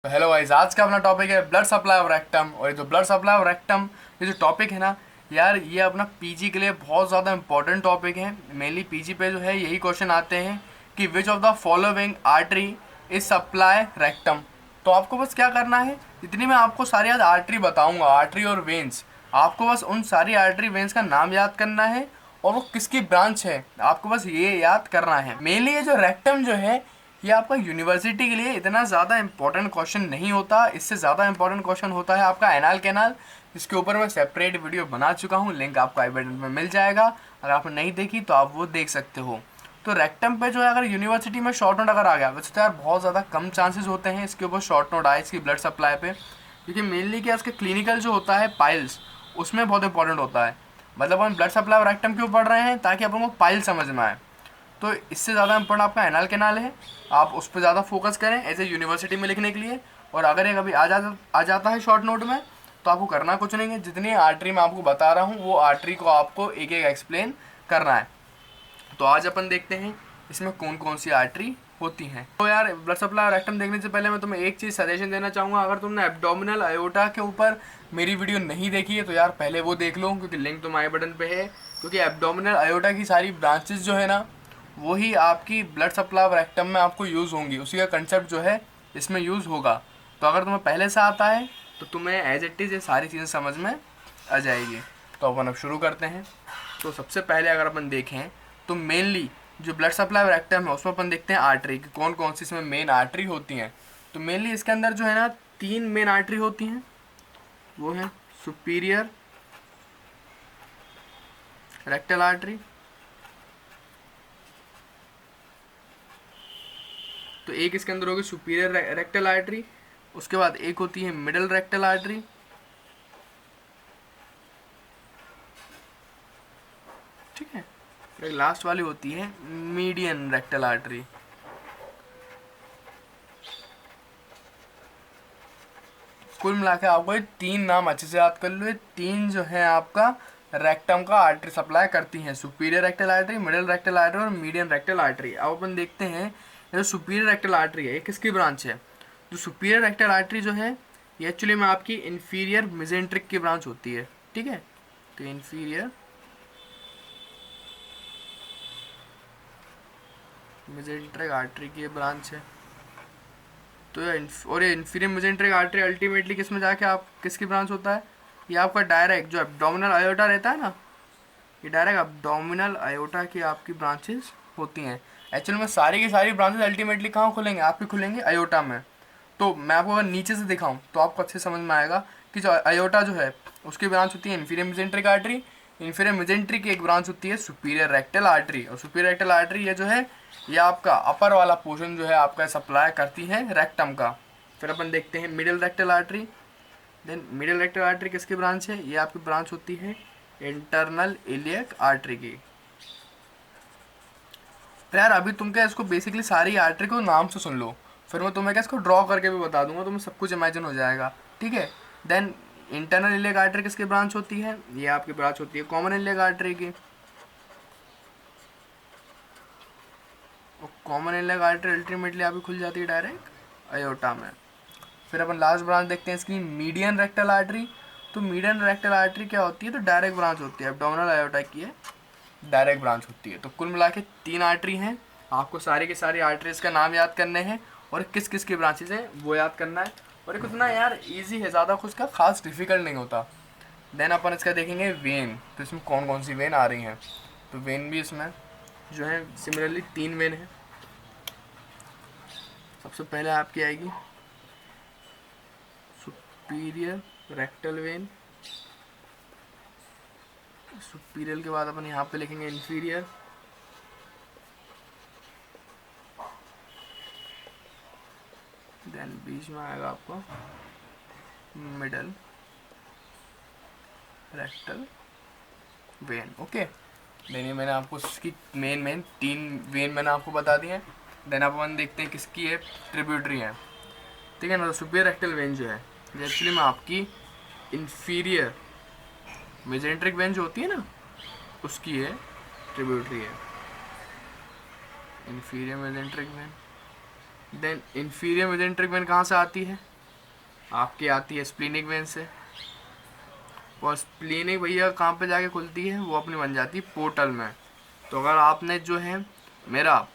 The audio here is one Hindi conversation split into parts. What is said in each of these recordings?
तो हेलो गाइस, आज का अपना टॉपिक है ब्लड सप्लाई ऑफ रेक्टम। और ये जो ब्लड सप्लाई ऑफ रेक्टम ये जो टॉपिक है ना यार, ये अपना पीजी के लिए बहुत ज़्यादा इंपॉर्टेंट टॉपिक है। मेनली पीजी पे जो है यही क्वेश्चन आते हैं कि which of the following artery is supply rectum. तो आपको बस क्या करना है, जितनी मैं आपको सारी आज आर्टरी बताऊंगा, आर्टरी और वेंस, आपको बस उन सारी आर्टरी वेंस का नाम याद करना है और वो किसकी ब्रांच है, आपको बस ये याद करना है। मेनली ये जो रेक्टम जो है ये आपका यूनिवर्सिटी के लिए इतना ज़्यादा इंपॉर्टेंट क्वेश्चन नहीं होता। इससे ज़्यादा इंपॉर्टेंट क्वेश्चन होता है आपका एनाल कैनाल, जिसके ऊपर मैं सेपरेट वीडियो बना चुका हूँ। लिंक आपको आई बटन में मिल जाएगा, अगर आपने नहीं देखी तो आप वो देख सकते हो। तो रेक्टम पे जो है अगर यूनिवर्सिटी में शॉर्ट नोट अगर आ गया, वैसे तो यार बहुत ज़्यादा कम चांसेस होते हैं इसके ऊपर शॉर्ट नोट आए इसकी ब्लड सप्लाई पे, क्योंकि मेनली क्या इसके क्लिनिकल जो होता है पाइल्स, उसमें बहुत इंपॉर्टेंट होता है। मतलब हम ब्लड सप्लाई और रेक्टम क्यों पढ़ रहे हैं, ताकि अपन को पाइल समझ में आए। तो इससे ज़्यादा इंपॉर्टेंट आपका एनाल कैनाल है, आप उस पर ज़्यादा फोकस करें एज ए यूनिवर्सिटी में लिखने के लिए। और अगर ये कभी आ जाता है शॉर्ट नोट में, तो आपको करना कुछ नहीं है, जितनी आर्टरी मैं आपको बता रहा हूँ वो आर्टरी को आपको एक एक एक्सप्लेन करना है। तो आज अपन देखते हैं इसमें कौन कौन सी आर्टरी होती हैं। तो यार ब्लड सप्लाई रेक्टम देखने से पहले मैं तुम्हें एक चीज़ सजेशन देना चाहूँगा। अगर तुमने एब्डोमिनल अयोटा के ऊपर मेरी वीडियो नहीं देखी है तो यार पहले वो देख लो, क्योंकि लिंक तुम्हारे बटन पे है। क्योंकि एब्डोमिनल अयोटा की सारी ब्रांचेस जो है ना, वही आपकी ब्लड सप्लाई रेक्टम में आपको यूज़ होंगी, उसी का कंसेप्ट जो है इसमें यूज़ होगा। तो अगर तुम्हें पहले से आता है तो तुम्हें एज इट इज़ ये सारी चीज़ें समझ में आ जाएगी। तो अपन अब शुरू करते हैं। तो सबसे पहले अगर अपन देखें तो मेनली जो ब्लड सप्लाई रेक्टम है उसमें अपन देखते हैं आर्टरी कि कौन कौन सी इसमें मेन आर्टरी होती हैं। तो मेनली इसके अंदर जो है ना 3 मेन आर्टरी होती हैं, वो है सुपीरियर रेक्टल आर्टरी, तो एक इसके अंदर होगी सुपीरियर रेक्टल आर्टरी। उसके बाद एक होती है मिडल रेक्टल आर्टरी, ठीक है। फिर लास्ट वाली होती है मीडियन रेक्टल आर्टरी। कुल मिला के आपको ये 3 नाम अच्छे से याद कर लो। ये 3 जो है आपका रेक्टम का आर्टरी सप्लाई करती हैं, superior rectal artery, middle rectal artery और मीडियन रेक्टल आर्टरी। अब अपन देखते हैं ये जो सुपीरियर रेक्टल आर्टरी है ये किसकी ब्रांच है। जो सुपीरियर रेक्टल आर्टरी जो है ये एक्चुअली में आपकी इन्फीरियर मेजेंट्रिक की ब्रांच होती है, ठीक है। तो इन्फीरियर मेजेंट्रिक आर्टरी की ब्रांच है। तो ये इन्फीरियर मेजेंट्रिक आर्टरी अल्टीमेटली किस में जाके आप किसकी ब्रांच होता है, ये आपका डायरेक्ट जो एब्डोमिनल अयोटा रहता है ना, ये डायरेक्ट एब्डोमिनल अयोटा की आपकी ब्रांचेस होती हैं। एक्चुअल में सारी की सारी ब्रांचेस अल्टीमेटली कहाँ खुलेंगे, आपकी खुलेंगे अयोटा में। तो मैं आपको अगर नीचे से दिखाऊं तो आपको अच्छे समझ में आएगा कि जो अयोटा जो है उसकी ब्रांच होती है inferior mesenteric artery, inferior mesenteric की एक ब्रांच होती है सुपीरियर रेक्टल आर्टरी। और सुपीरियर रेक्टल आर्टरी ये जो है ये आपका अपर वाला पोर्शन जो है आपका सप्लाई करती है रेक्टम का। फिर अपन देखते हैं middle rectal artery. Then middle rectal artery किसकी ब्रांच है, ये आपकी ब्रांच होती है इंटरनल इलियक आर्टरी की। तो यार अभी तुम क्या इसको बेसिकली सारी आर्टरी को नाम से सुन लो, फिर मैं तुम्हें क्या इसको ड्रॉ करके भी बता दूंगा, तुम्हें सब कुछ इमेजिन हो जाएगा, ठीक है। देन इंटरनल इलियक आर्टरी किसकी ब्रांच होती है, ये आपकी ब्रांच होती है कॉमन इलियक आर्टरी की। कॉमन इलियक आर्टरी अल्टीमेटली आपकी खुल जाती है डायरेक्ट अयोटा में। फिर अपन लास्ट ब्रांच देखते हैं इसकी मीडियन रेक्टल आर्टरी। तो मीडियन रेक्टल आर्टरी क्या होती है, तो डायरेक्ट ब्रांच होती है एब्डोमिनल अयोटा की है, डायरेक्ट ब्रांच होती है। तो कुल मिला के 3 आर्टरी हैं, आपको सारी की सारी आर्टरीज का नाम याद करने हैं और किस किस की ब्रांचेज हैं वो याद करना है। और ये कितना यार इजी है, ज़्यादा कुछ का खास डिफिकल्ट नहीं होता। देन अपन इसका देखेंगे वेन, तो इसमें कौन कौन सी वेन आ रही हैं। तो वेन भी इसमें जो है सिमिलरली 3 वेन है। सबसे पहले आपकी आएगी सुपीरियर रेक्टल वेन, सुपीरियर के बाद अपन यहाँ पे लिखेंगे इन्फीरियर, देन बीच में आएगा आपको middle rectal vein, okay. Then ये मैंने आपको उसकी मेन 3 वेन मैंने आपको बता दी है। देन अपन देखते हैं किसकी है, ट्रिब्यूटरी है, ठीक है ना। तो सुपीरियर रेक्टल वेन जो है एक्चुअली में आपकी इन्फीरियर मेजेंट्रिक वेन जो होती है ना उसकी है ट्रिब्यूटरी है, inferior mesenteric vein. Then inferior mesenteric vein कहाँ से आती है, आपकी आती है स्प्लीनिक वेन से, और स्प्लीनिक भैया कहाँ पे जाके खुलती है, वो अपनी बन जाती है पोर्टल में। तो अगर आपने जो है मेरा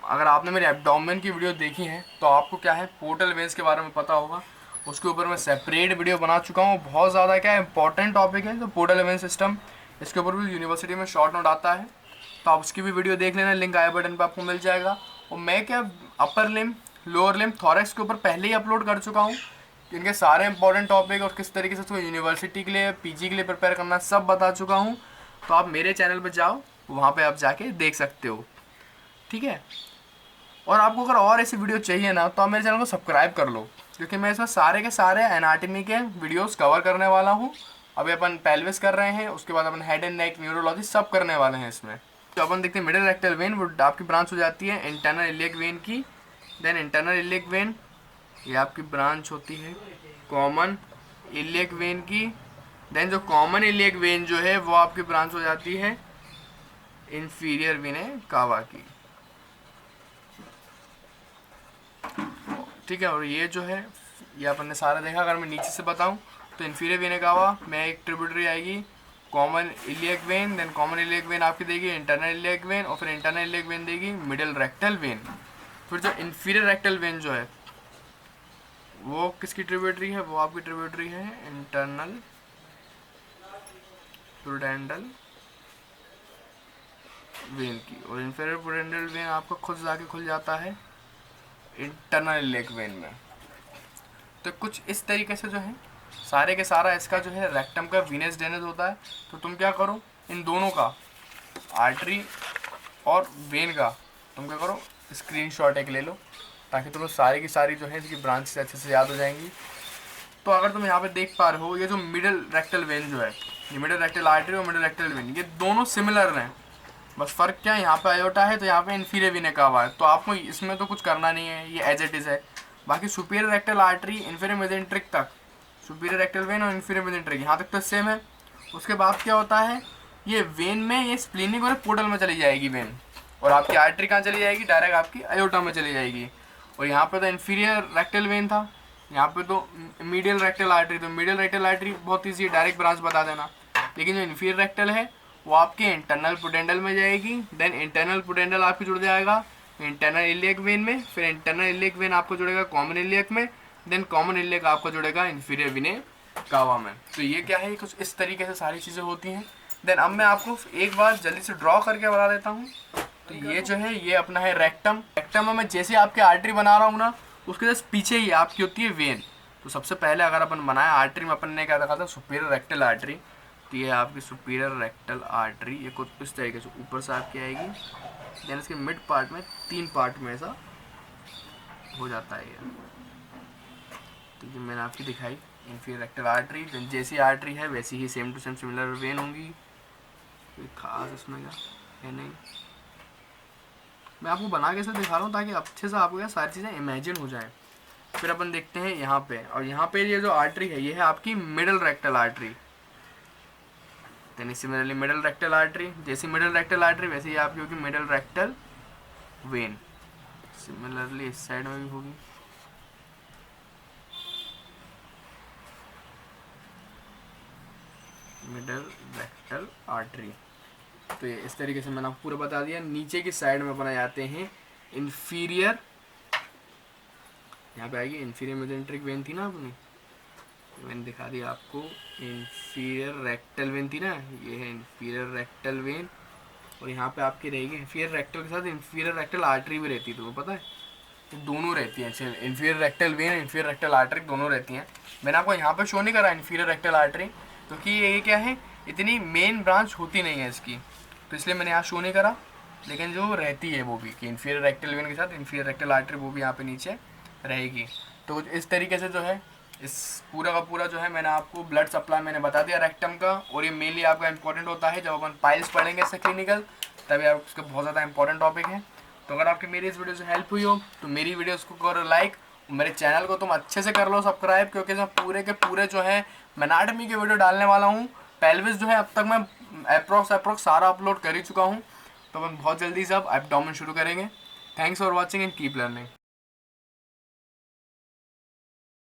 अगर आपने मेरे एब्डोमेन की वीडियो देखी है तो आपको क्या है पोर्टल वेंस के बारे में पता होगा। उसके ऊपर मैं सेपरेट वीडियो बना चुका हूँ, बहुत ज़्यादा क्या इंपॉर्टेंट टॉपिक है तो पोर्टल वेंस सिस्टम। इसके ऊपर भी यूनिवर्सिटी में शॉर्ट नोट आता है, तो आप उसकी भी वीडियो देख लेना, लिंक आई बटन पर आपको मिल जाएगा। और मैं क्या upper limb, lower limb, thorax के ऊपर पहले ही अपलोड कर चुका हूँ, इनके सारे इंपॉर्टेंट टॉपिक और किस तरीके से उसको यूनिवर्सिटी के लिए, पीजी के लिए प्रिपेयर करना सब बता चुका हूँ। तो आप मेरे चैनल पर जाओ, वहाँ पे आप जाके देख सकते हो, ठीक है। और आपको अगर और ऐसी वीडियो चाहिए ना तो आप मेरे चैनल को सब्सक्राइब कर लो, क्योंकि मैं इसमें सारे के सारे एनाटॉमी के वीडियोस कवर करने वाला हूँ। अभी अपन पेल्विस कर रहे हैं, उसके बाद अपन हेड एंड नेक, न्यूरोलॉजी सब करने वाले हैं इसमें। तो अपन देखते हैं मिडिल रेक्टल वेन, वो आपकी ब्रांच हो जाती है इंटरनल इलियक वेन की। देन इंटरनल इलियक वेन ये आपकी ब्रांच होती है कॉमन इलियक वेन की। देन जो कॉमन इलियक वेन जो है वो आपकी ब्रांच हो जाती है इंफीरियर वेन कावा की, ठीक है। और ये जो है ये अपन ने सारा देखा। अगर मैं नीचे से बताऊं तो इन्फीरियर वेन कावा में एक ट्रिब्यूटरी आएगी common iliac vein, then common iliac vein आपकी देगी इंटरनल इलियक वेन, और फिर इंटरनल इलियक वेन देगी मिडिल रेक्टल वेन। फिर जो इन्फीरियर रेक्टल वेन जो है वो किसकी ट्रिब्यूटरी है, वो आपकी ट्रिब्यूटरी है इंटरनल प्रूडेंटल वेन की। और इन्फीरियर प्रूडेंटल वेन आपका खुद जाके खुल जाता है इंटरनल इलियक वेन में। तो कुछ इस तरीके से जो है सारे के सारा इसका जो है रेक्टम का वीनस ड्रेनेज होता है। तो तुम क्या करो, इन दोनों का, आर्टरी और वेन का, तुम क्या करो स्क्रीनशॉट एक ले लो, ताकि तुम्हें सारी की सारी जो है इसकी ब्रांचेस अच्छे से याद हो जाएंगी। तो अगर तुम यहाँ पे देख पा रहे हो, ये जो मिडिल रेक्टल वेन जो है, ये मिडिल रेक्टल आर्टरी और मिडिल रेक्टल वेन, ये दोनों सिमिलर हैं। बस फ़र्क क्या है, यहाँ पे आयोटा है तो यहाँ पे इन्फीरियर वेन कावा है, तो आपको इसमें तो कुछ करना नहीं है, ये एज इट इज़ है। बाकी superior rectal artery, inferior mesenteric तक, सुपीरियर रेक्टल वेन और इन्फीरियर मेजेंट्रिक यहाँ तक तो सेम है। उसके बाद क्या होता है, ये वेन में ये स्प्लीनिक और पोर्टल में चली जाएगी वेन, और आपकी आर्टरी कहाँ चली जाएगी, डायरेक्ट आपकी आयोटा में चली जाएगी। और यहाँ पे तो इन्फीरियर रेक्टल वेन था, यहाँ पे तो मीडियल रेक्टल आर्टरी, तो मीडियल रेक्टल आर्टरी बहुत ईजी, डायरेक्ट ब्रांच बता देना। लेकिन जो इन्फीरियर रेक्टल है वो आपके इंटरनल पुडेंडल में जाएगी, देन इंटरनल पुडेंडल आपकी जुड़ जाएगा इंटरनल इलियक वेन में, फिर इंटरनल इलियक वेन आपको जुड़ेगा कॉमन इलियक में, देन कॉमन इलियक आपको जुड़ेगा इन्फीरियर वेन कावा में। तो ये क्या है, कुछ इस तरीके से सारी चीज़ें होती हैं। देन अब मैं आपको एक बार जल्दी से ड्रॉ करके बता देता हूँ। तो ये जो है ये अपना है रेक्टम। रेक्टम में मैं जैसे आपके आर्टरी बना रहा हूँ ना, उसके जस्ट पीछे ही आपकी होती है वेन। तो सबसे पहले अगर अपन बनाया आर्टरी में, अपन ने क्या देखा था सुपीरियर रेक्टल आर्टरी, तो ये आपकी सुपीरियर रेक्टल आर्टरी ये कुछ इस तरीके से ऊपर से आपकी आएगी। देन इसके मिड पार्ट में 3 पार्ट में ऐसा हो जाता है ये। तो ये मैंने आपकी दिखाई इन्फीरियर रेक्टल आर्टरी। देन जैसी आर्टरी है वैसी ही same to same similar vein होंगी, कोई खास इसमें क्या है नहीं। मैं आपको बना के से दिखा रहा हूँ ताकि अच्छे से आपको क्या सारी चीज़ें इमेजिन हो जाएं। फिर अपन देखते हैं यहाँ पे, और यहाँ पे ये जो आर्टरी है ये है आपकी middle rectal artery. Then similarly middle rectal artery, जैसी मिडिल रेक्टल आर्टरी वैसे ही आपकी होगी मिडिल रेक्टल वेन। सिमिलरली इस साइड में भी होगी। Middle rectal artery. तो ये इस तरीके से मैंने आपको पूरा बता दिया। नीचे की साइड में बनाए जाते हैं इन्फीरियर, यहाँ पे आएगी इन्फीरियर मेजेंट्रिक वेन थी ना अपनी, मैंने दिखा दिया आपको इन्फीरियर रेक्टल वेन थी ना, ये है इन्फीरियर रेक्टल वेन। और यहाँ पे आपकी रहेगी इन्फीरियर रेक्टल के साथ इन्फीरियर रेक्टल आर्टरी भी रहती है, तुम्हें पता है तो दोनों रहती हैं। Inferior rectal vein, inferior rectal artery दोनों रहती हैं। मैंने आपको यहाँ पे शो नहीं करा इन्फीरियर रेक्टल आर्टरी, क्योंकि ये क्या है इतनी मेन ब्रांच होती नहीं है इसकी, तो इसलिए मैंने यहाँ शो नहीं करा। लेकिन जो रहती है वो भी कि इन्फीरियर रेक्टल वेन के साथ इन्फीरियर रेक्टल आर्टरी वो भी यहाँ पे नीचे रहेगी। तो इस तरीके से जो है इस पूरा का पूरा जो है मैंने आपको ब्लड सप्लाई मैंने बता दिया रेक्टम का। और ये मेनली आपका इंपॉर्टेंट होता है जब अपन पाइल्स पढ़ेंगे इससे क्लिनिकल, तभी आप उसका बहुत ज़्यादा इंपॉर्टेंट टॉपिक है। तो अगर आपकी मेरी इस वीडियो से हेल्प हुई हो तो मेरी वीडियोस को करो लाइक, मेरे चैनल को तुम अच्छे से कर लो सब्सक्राइब, क्योंकि मैं पूरे के पूरे जो है एनाटॉमी के वीडियो डालने वाला हूँ। पेल्विस जो है अब तक मैं अप्रोक्स सारा अपलोड कर ही चुका हूँ, तो मैं बहुत जल्दी से अब एब्डोमेन शुरू करेंगे। Thanks for watching and keep learning.